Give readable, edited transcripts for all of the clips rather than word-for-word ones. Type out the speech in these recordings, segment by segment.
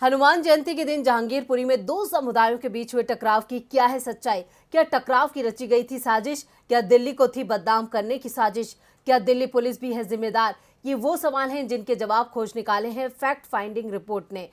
हनुमान जयंती के दिन जहांगीरपुरी में दो समुदायों के बीच हुए टकराव की क्या है सच्चाई? क्या टकराव की रची गई थी साजिश? क्या दिल्ली को थी बदनाम करने की साजिश? क्या दिल्ली पुलिस भी है जिम्मेदार? ये वो सवाल हैं जिनके जवाब खोज निकाले हैं फैक्ट फाइंडिंग रिपोर्ट ने।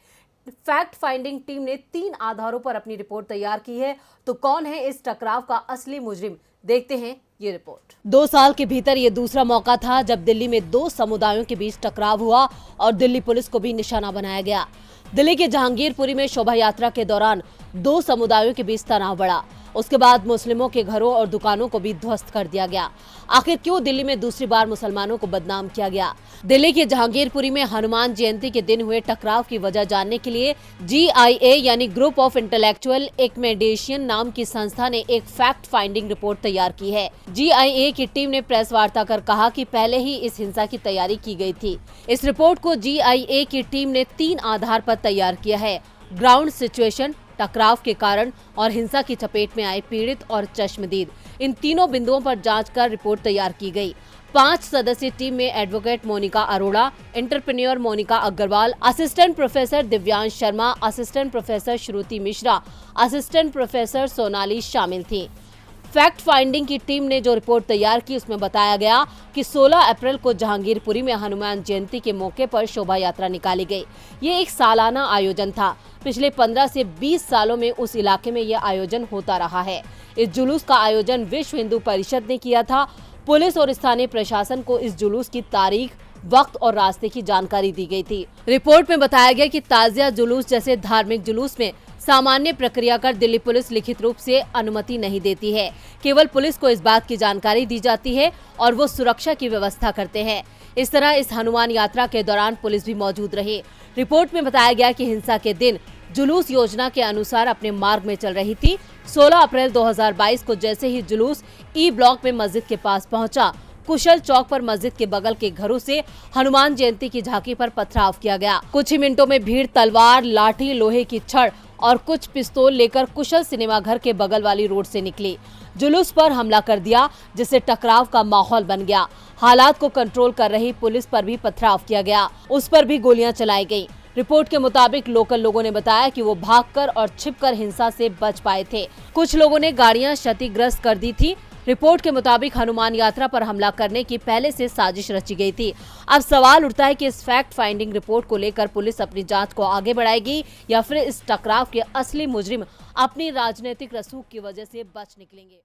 फैक्ट फाइंडिंग टीम ने 3 आधारों पर अपनी रिपोर्ट तैयार की है। तो कौन है इस टकराव का असली मुजरिम? देखते हैं ये रिपोर्ट। 2 साल के भीतर ये दूसरा मौका था जब दिल्ली में दो समुदायों के बीच टकराव हुआ और दिल्ली पुलिस को भी निशाना बनाया गया। दिल्ली के जहांगीरपुरी में शोभा यात्रा के दौरान दो समुदायों के बीच तनाव बढ़ा। उसके बाद मुस्लिमों के घरों और दुकानों को भी ध्वस्त कर दिया गया। आखिर क्यों दिल्ली में दूसरी बार मुसलमानों को बदनाम किया गया? दिल्ली के जहांगीरपुरी में हनुमान जयंती के दिन हुए टकराव की वजह जानने के लिए GIA यानी ग्रुप ऑफ इंटेलेक्चुअल एक्मेडेशन नाम की संस्था ने एक फैक्ट फाइंडिंग रिपोर्ट तैयार की है। GIA की टीम ने प्रेस वार्ता कर कहा कि पहले ही इस हिंसा की तैयारी की गई थी। इस रिपोर्ट को GIA की टीम ने 3 आधार पर तैयार किया है: ग्राउंड सिचुएशन, टकराव के कारण और हिंसा की चपेट में आए पीड़ित और चश्मदीद। इन तीनों बिंदुओं पर जांच कर रिपोर्ट तैयार की गई। 5 सदस्यीय टीम में advocate Monika Arora, entrepreneur Monika Agarwal, assistant professor Divyansh Sharma, assistant professor Shruti Mishra, assistant professor Sonali शामिल थी। फैक्ट फाइंडिंग की टीम ने जो रिपोर्ट तैयार की उसमें बताया गया कि 16 अप्रैल को जहांगीरपुरी में हनुमान जयंती के मौके पर शोभा यात्रा निकाली गई। ये एक सालाना आयोजन था। पिछले 15 से 20 सालों में उस इलाके में यह आयोजन होता रहा है। इस जुलूस का आयोजन विश्व हिंदू परिषद ने किया था। पुलिस और स्थानीय प्रशासन को इस जुलूस की तारीख, वक्त और रास्ते की जानकारी दी गई थी। रिपोर्ट में बताया गया कि ताजिया जुलूस जैसे धार्मिक जुलूस में सामान्य प्रक्रिया कर दिल्ली पुलिस लिखित रूप से अनुमति नहीं देती है। केवल पुलिस को इस बात की जानकारी दी जाती है और वो सुरक्षा की व्यवस्था करते हैं। इस तरह इस हनुमान यात्रा के दौरान पुलिस भी मौजूद रही। रिपोर्ट में बताया गया कि हिंसा के दिन जुलूस योजना के अनुसार अपने मार्ग में चल रही थी। 16 अप्रैल 2022 को जैसे ही जुलूस E ब्लॉक में मस्जिद के पास पहुंचा, कुशल चौक पर मस्जिद के बगल के घरों से हनुमान जयंती की झांकी पर पथराव किया गया। कुछ ही मिनटों में भीड़ तलवार, लाठी, लोहे की छड़ और कुछ पिस्तौल लेकर कुशल सिनेमा घर के बगल वाली रोड से निकली। जुलूस पर हमला कर दिया, जिससे टकराव का माहौल बन गया। हालात को कंट्रोल कर रही पुलिस पर भी पथराव किया गया। उस पर भी गोलियां चलाई गई। रिपोर्ट के मुताबिक लोकल लोगों ने बताया कि वो भागकर और छिपकर हिंसा से बच पाए थे। कुछ लोगों ने गाड़ियां क्षतिग्रस्त कर दी थी। रिपोर्ट के मुताबिक हनुमान यात्रा पर हमला करने की पहले से साजिश रची गई थी। अब सवाल उठता है कि इस फैक्ट फाइंडिंग रिपोर्ट को लेकर पुलिस अपनी जांच को आगे बढ़ाएगी या फिर इस टकराव के असली मुजरिम अपनी राजनीतिक रसूख की वजह से बच निकलेंगे।